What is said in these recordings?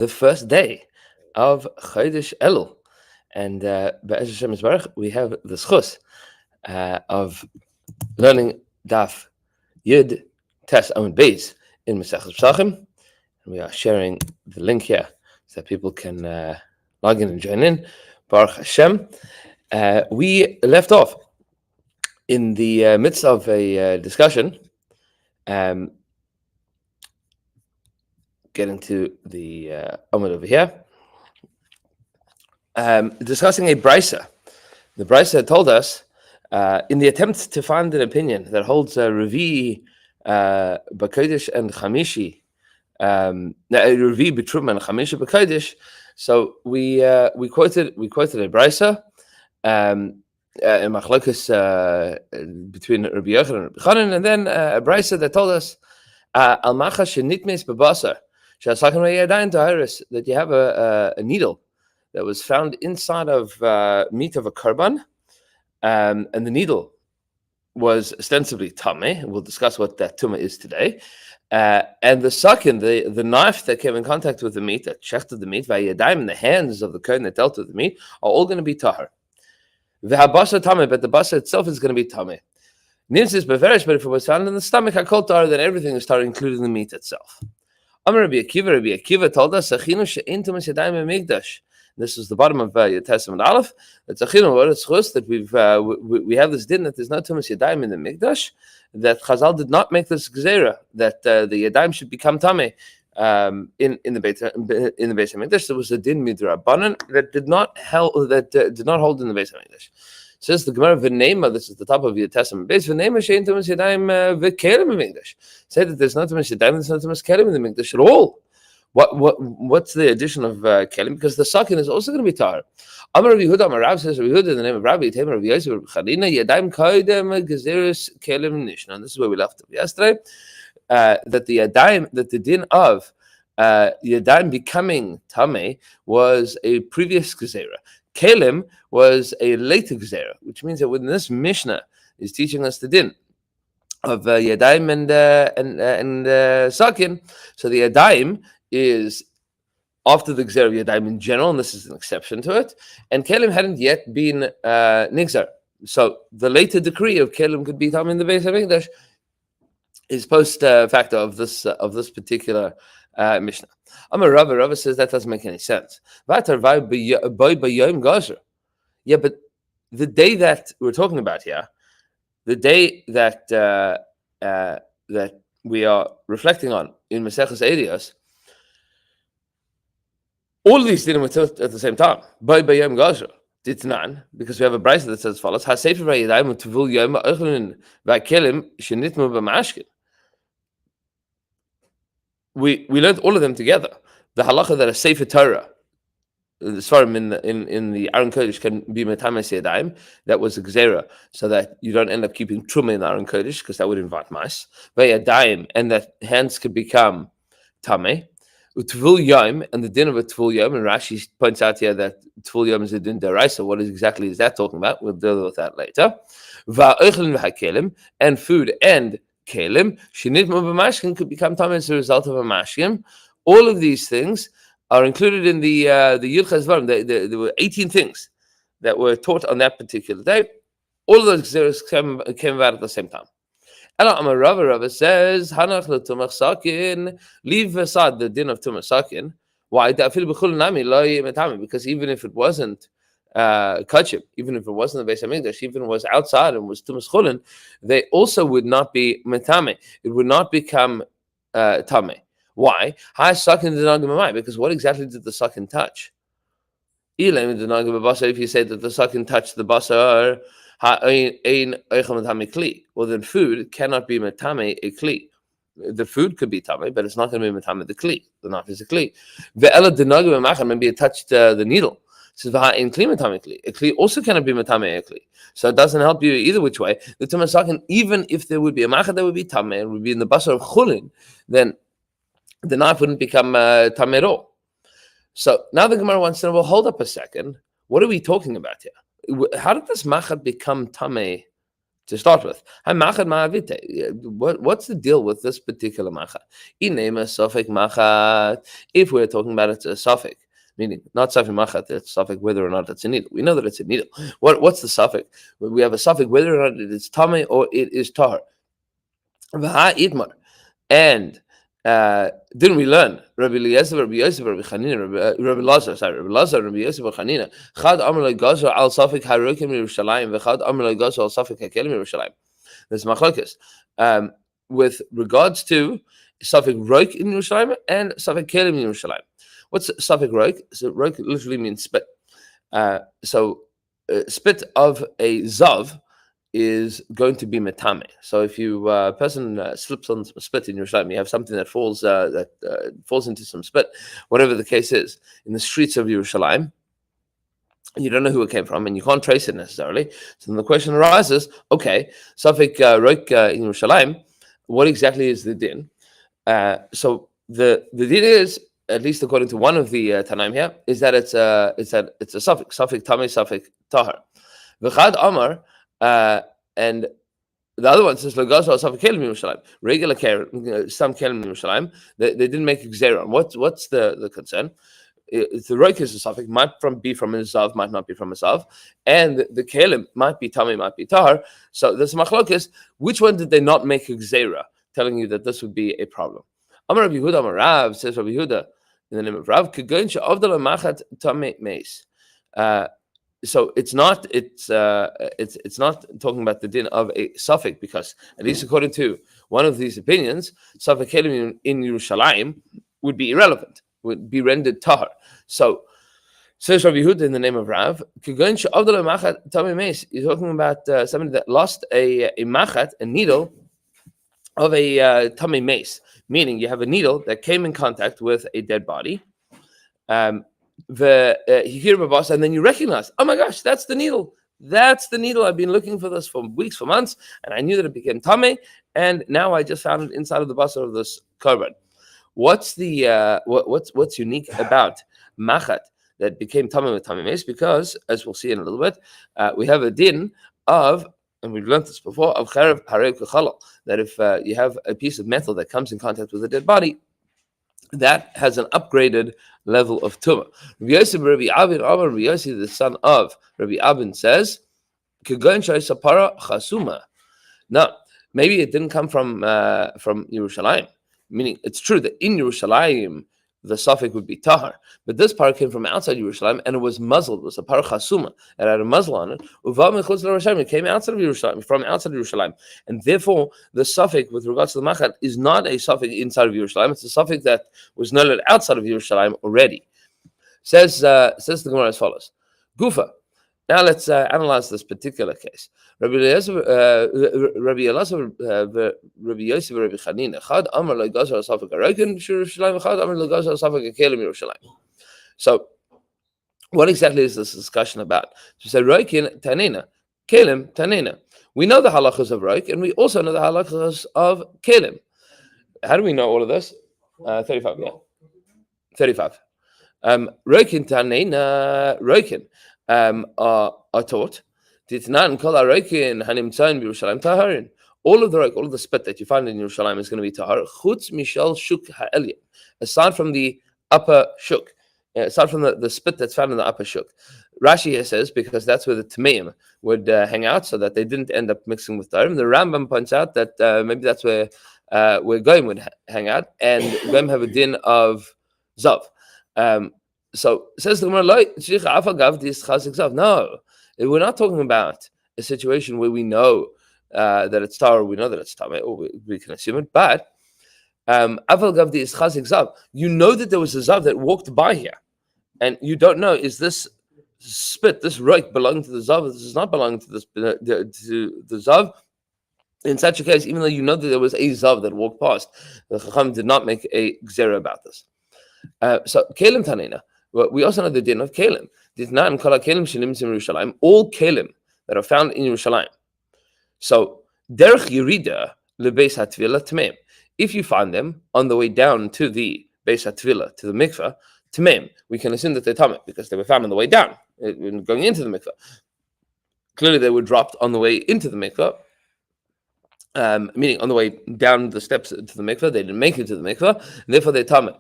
the first day of Chodesh Elul. And Be'ez Hashem Yisbarach, we have the schus of learning Daf Yud Tes Amud Beis in Maseches Pesachim. And we are sharing the link here so that people can log in and join in. Baruch Hashem. We left off in the midst of a discussion, getting to the Amud over here, discussing a brisa. The brisa told us, in the attempt to find an opinion that holds Revi B'Kodesh and Chamishi, Revi B'Truma and Chamishi B'Kodesh. So we quoted a brisa in Machlokas between Rabbi Yochanan and Rabbi Chanan, and then a brisa that told us Al Macha Shenitmes B'Basar that you have a needle that was found inside of meat of a korban, and the needle was ostensibly tameh. We'll discuss what that tumah is today. And the sakin, the knife that came in contact with the meat, that shechted the meat, vayadayim, the hands of the kohen that dealt with the meat, are all going to be tahar. V'habasa tameh, but the basa itself is going to be tameh. Nims is beverish, but if it was found in the stomach, hakol tahar, then everything is tahar, including the meat itself. Amar Rabbi Akiva told us, "Achinu she'in tumas yadayim b'mikdash." This is the bottom of Yud Testament Aleph. It's achinu, what it's chus that we have this din that there's no tumas yadayim in the mikdash. That Chazal did not make this gzeira that the yadayim should become tameh in the Beit Hamikdash. There was a din midrabanan that did not hold in the Beit Hamikdash. Says the Gemara V'neima, this is the top of your Testament base. V'neima she'in tumas yadayim v'kelim in the Mikdash. Say that there's no tumas yadayim, there's no tumas kelim in the Mikdash at all. What's the addition of kelim? Because the sakin is also going to be tar. Amar Rabbi Yehuda, Amar Rav says Rabbi Yehuda in the name of Rabbi Tamer Rabbi Yosef Rabbi Chanina yadayim koidem gezeres kelim nishna. And this is where we left yesterday. That the din of yadayim becoming tameh was a previous gezerah. Kelim was a later gezerah, which means that when this Mishnah is teaching us the din of yadayim and sakin, so the yadayim is after the gezerah of yadayim in general, and this is an exception to it. And kelim hadn't yet been nigzar, so the later decree of kelim could be tam in the Beit Hamikdash is post factor of this particular Mishnah. Amar Rava says that doesn't make any sense. Yeah, but the day that we're talking about here, the day that that we are reflecting on in Maseches Eidos, all of these dinim were taught at the same time. By Yom Gazer, Ditnan, because we have a brisa that says as follows: HaSefer v'Yadayim Tuvul Yom Ochlin v'Kelim Shenitmu b'Mashkin. We learned all of them together. The halacha that a Sefer Torah, the Svarim in the Aron Kodesh can be metames yadayim. That was a gzera, so that you don't end up keeping truma in the Aron Kodesh because that would invite mice. Vayadayim, and that hands could become tameh. Utvul yom, and the din of a tvul yom, and Rashi points out here that tvul yom is a din deraisa. What exactly is that talking about? We'll deal with that later. Va'ochlin v'hakelim, and food and kelim shenitmu b'mashkin could become tameh as a result of a mashkin. All of these things are included in the Yilchas Dvarim. There were 18 things that were taught on that particular day. All of those xeros came about at the same time. Ela Amar Rava says, Hanach le'tumach sakin, leave aside the din of tumach sakin. Why? Because even if it wasn't kachim, even if it wasn't the Beis Hamikdash, even if it was outside and was tumach chulin, they also would not be metame. It would not become tameh. Why? Because what exactly did the sakin touch? If you say that the sakin touched the basar, well then food cannot be metame a kli. The food could be tame, but it's not going to be metame the kli. The knife is a kli. Maybe it touched the needle. A kli also cannot be metame a kli. So it doesn't help you either which way. The tumah sakin, even if there would be a machad that would be tame, it would be in the basar of chulin, then the knife wouldn't become tameh at all. So now the Gemara wants to know, well, hold up a second. What are we talking about here? How did this machad become tameh to start with. What's the deal with this particular machat? If we're talking about it's a suffix, meaning not suffix machat, it's suffix whether or not it's a needle. We know that it's a needle. What's the suffix? We have a suffix whether or not it is tamei or it is tahar. And didn't we learn Rabbi Eliezer, Rabbi Yosef, Rabbi Chanina, Rabbi Lazar, Rabbi Yosef, Rabbi Chanina? Chad Amar Gazer al Safik Harokim Yerushalayim, v'Chad Amar Gazer al Safik Hakelim Yerushalayim. There's Maseches with regards to Safik Roik in Yerushalayim and Safik Kelim in Yerushalayim. What's Safik Roik? So Roik literally means spit. Spit of a zav is going to be metame. So if you person slips on some spit in Yerushalayim, you have something that falls into some spit, whatever the case is, in the streets of Yerushalayim, you don't know who it came from, and you can't trace it necessarily. So then the question arises: okay, Safik Roik in Yerushalayim, what exactly is the din? So the din is, at least according to one of the Tanaim here, is that it's a suffix, Safik Tamei, Safik Tahar. V'chad Amar. And the other one says Lagaza Safik Kelim Yerushalayim. Regular some Kelim Yerushalayim. They didn't make Xeron. What's the concern? It's the Roik is a suffix, might be from a Zav, might not be from a Zav, and the Kelim might be Tamei, might be Tahar. So there's machlokes. Which one did they not make a Xera, telling you that this would be a problem? Amar Rabbi Yehuda, Amar Rav, says Rabbi Yehuda in the name of Rav, Kegoin she'avdal machat tamei meis. So it's not talking about the din of a suffix, because at least according to one of these opinions, suffix kelim in Yerushalayim would be irrelevant, would be rendered tahar. So says Rabbi Yehuda in the name of Rav, you're talking about somebody that lost a machat, a needle of a tamei mace, meaning you have a needle that came in contact with a dead body. You hear about, and then you recognize, oh my gosh, that's the needle. That's the needle. I've been looking for this for weeks, for months, and I knew that it became tamei, and now I just found it inside of the basar of this korban. What's the what's unique about machat that became tamei with tamei mace? Because, as we'll see in a little bit, we have a din of, and we've learned this before, of cherev harei k'chalal, that if you have a piece of metal that comes in contact with a dead body, that has an upgraded level of tumah. Rabbi Yosef, Rabbi Abin, Rabbi Yosef, the son of Rabbi Abin, says, "Kegon sapara chasuma." Now, maybe it didn't come from Yerushalayim. Meaning, it's true that in Yerushalayim the suffix would be tahar, but this part came from outside Yerushalayim, and it was muzzled. It was a parah chasuma. It had a muzzle on it. It came outside of Yerushalayim, from outside Yerushalayim, and therefore the suffix with regards to the machat is not a suffix inside of Yerushalayim. It's a suffix that was noted outside of Yerushalayim already. Says the Gemara as follows: Gufa. Now let's analyze this particular case. Rabbi Yosef, Rabbi Yosef, Rabbi Chanina. Chad Amar legazer asafik arokin Yerushalayim. Chad Amar legazer asafik kelim Yerushalayim. So, what exactly is this discussion about? So, we say roikin tanina, kelim tanina. We know the halachas of roik, and we also know the halachas of kelim. How do we know all of this? 35, yeah, 35. Roikin tanina, roikin. Are taught. All of the spit that you find in Yerushalayim is going to be tahar. Chutz mishal shuk ha'elyon, aside from the upper shuk, aside from the spit that's found in the upper shuk. Rashi here says because that's where the tmeim would hang out, so that they didn't end up mixing with tarim. The Rambam points out that maybe that's where goyim would hang out, and goyim have a din of zav. So says the Gemara, no, we're not talking about a situation where we know that it's tar, we know that it's tamei, or we can assume it, but you know that there was a zav that walked by here, and you don't know, is this spit, this roik, belonging to the zav, this does not belong to the zav. In such a case, even though you know that there was a zav that walked past, the Chacham did not make a gzera about this. So kelim tanina. But we also know the din of kelim. All kelim that are found in Yerushalayim. So derech yirida lebeis hatvila tmeim. If you find them on the way down to the beis hatvila, to the mikveh, tmeim, we can assume that they're tamei because they were found on the way down, going into the mikveh. Clearly, they were dropped on the way into the mikveh, meaning on the way down the steps to the mikveh, they didn't make it to the mikveh, and therefore they're tameh.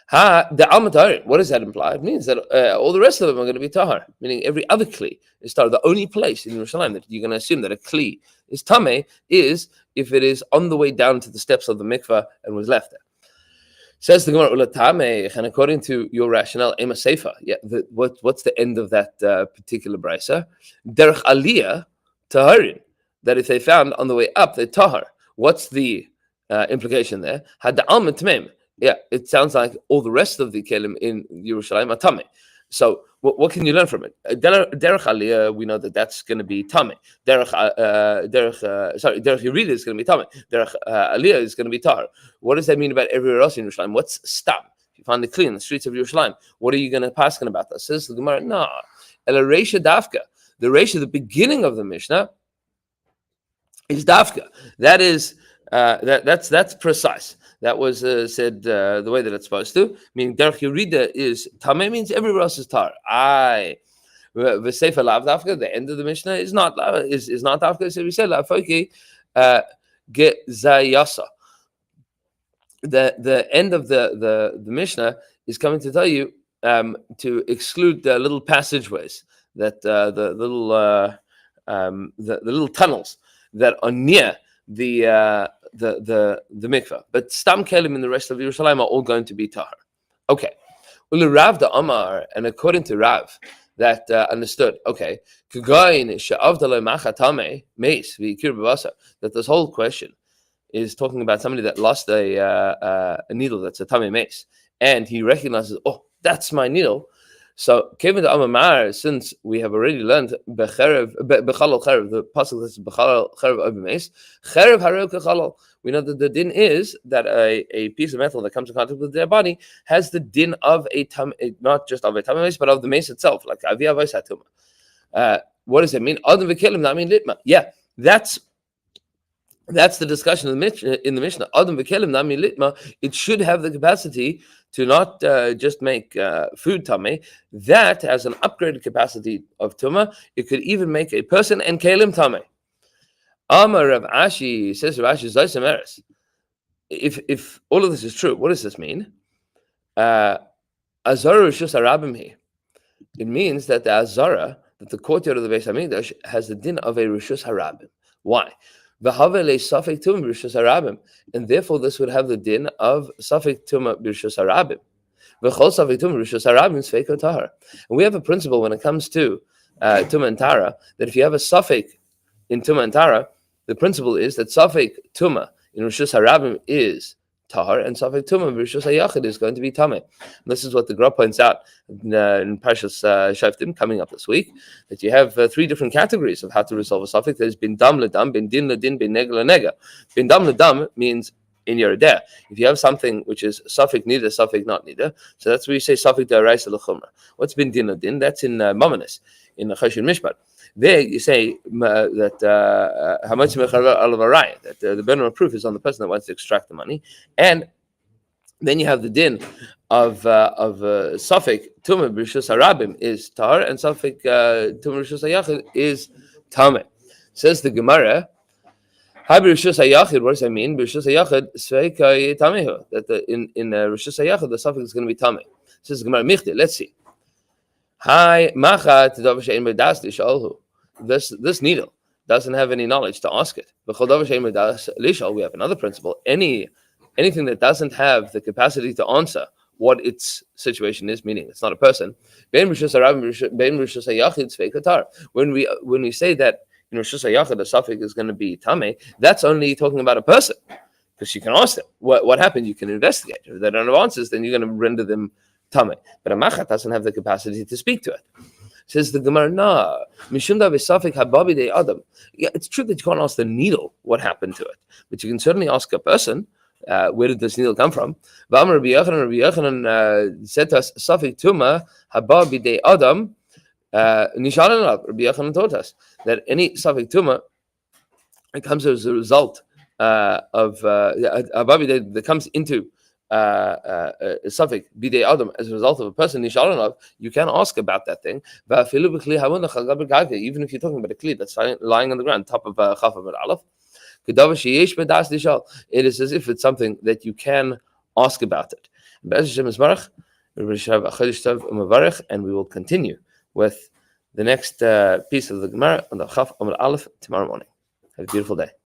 The Almatar, what does that imply? It means that all the rest of them are going to be tahar, meaning every other kli is tahar. The only place in Yerushalayim that you're going to assume that a kli is tameh is if it is on the way down to the steps of the mikveh and was left there. Says the Gemara, Ula tameh, and according to your rationale, ema seifa. Yeah, what's the end of that particular brisa? Derech aliyah taharin. That if they found on the way up, they're tahar. What's the implication there? Had the alma tmeim. Yeah, it sounds like all the rest of the kelim in Yerushalayim are tameh. So what can you learn from it? Derech aliyah, we know that that's going to be tameh. Derech Yerida is going to be tameh. Derech aliyah is going to be tahar. What does that mean about everywhere else in Yerushalayim? What's stam? If you find the kli in the streets of Yerushalayim, what are you going to pass about that? Says the Gemara, no. El reisha dafka. The reisha, the beginning of the Mishnah, is dafka. That is that's precise. That was said the way that it's supposed to. Meaning derech yerida is tameh, means everywhere else is tar. V'sefer lav dafka. The end of the Mishnah is not dafka. So we say lav foki gezayasa. The end of the Mishnah is coming to tell you to exclude the little passageways, that the little tunnels that are near the mikveh, but stam kelim in the rest of Yerushalayim are all going to be tahar. Okay, Rav the Amar, and according to Rav, that understood. Okay, that this whole question is talking about somebody that lost a needle that's a tamei mace, and he recognizes, oh, that's my needle. So, Kevin the Amamar, since we have already learned bechalal cherev, the pasuk that's bechalal cherev over mace, cherev hareu kechalal. We know that the din is that a piece of metal that comes in contact with their body has the din of not just of a tamei mace, but of the mace itself, like avi avos hatuma. What does it mean? Adam v'kelim, that mean litma. Yeah, that's the discussion in the Mishnah. Adam v'kelim, that mean litma. It should have the capacity to not just make food tameh. That has an upgraded capacity of tumah. It could even make a person and kelim tameh. Amar Rav Ashi, says Rav Ashi Zaysem Eres. If all of this is true, what does this mean? Azara Rishus Harabim here. It means that the Azara, that the courtyard of the Beis Hamikdash, has the din of a Rishus Harabim. Why? And therefore this would have the din of Safek Tumah Birshus Harabim. And we have a principle when it comes to Tumah and Tara, that if you have a Safek in Tumah and Tara, the principle is that Safek Tumah in Rishus Harabim is Tahar, and Safek Tumah Rishus Hayachid is going to be Tameh. This is what the Gra points out in Parshas Shoftim coming up this week, that you have three different categories of how to resolve a Safek. There's bin dam ledam, bin din ledin, bin neg lenega. Bin dam ledam means in your idea. If you have something which is Safek nida, Safek not nida, so that's where you say Safek da'araisa l'chumra. What's bin din ledin? That's in Mamonis, in the Choshen Mishpat. There you say that the burden of proof is on the person that wants to extract the money, and then you have the din of Safek Tumah B'Rishus Harabim is tar, and Safek Tumah B'Rishus Hayachid is tameh. Says the Gemara, "Hi B'Rishus Hayachid." What does that mean? B'Rishus Hayachid Sveikai Tamehu. That in Rishus Hayachid the Safek is going to be tameh. Says the Gemara, Michte. Let's see. Hi Machat Davar She'en B'Das Lishalhu. This needle doesn't have any knowledge to ask it. We have another principle. Anything that doesn't have the capacity to answer what its situation is, meaning it's not a person. When we say that in Rishus Hayachid the Safek is going to be tameh, that's only talking about a person, because you can ask them what happened. You can investigate. If they don't have answers, then you're going to render them tameh. But a machat doesn't have the capacity to speak to it. Says the Gemara, nah, mishunda v'safek hababi de adam. Yeah, it's true that you can't ask the needle what happened to it, but you can certainly ask a person, where did this needle come from? Rabbi Yochanan said to us, safek tuma hababi de adam. Nishalan Rabbi Yochanan taught us that any safek tuma, it comes as a result of hababi that comes into Safek bidei adam as a result of a person nishalanov, you can ask about that thing. Even if you're talking about a kli that's lying on the ground, top of chaf of aleph. It is as if it's something that you can ask about it. And we will continue with the next piece of the Gemara on the Chaf Amud Aleph tomorrow morning. Have a beautiful day.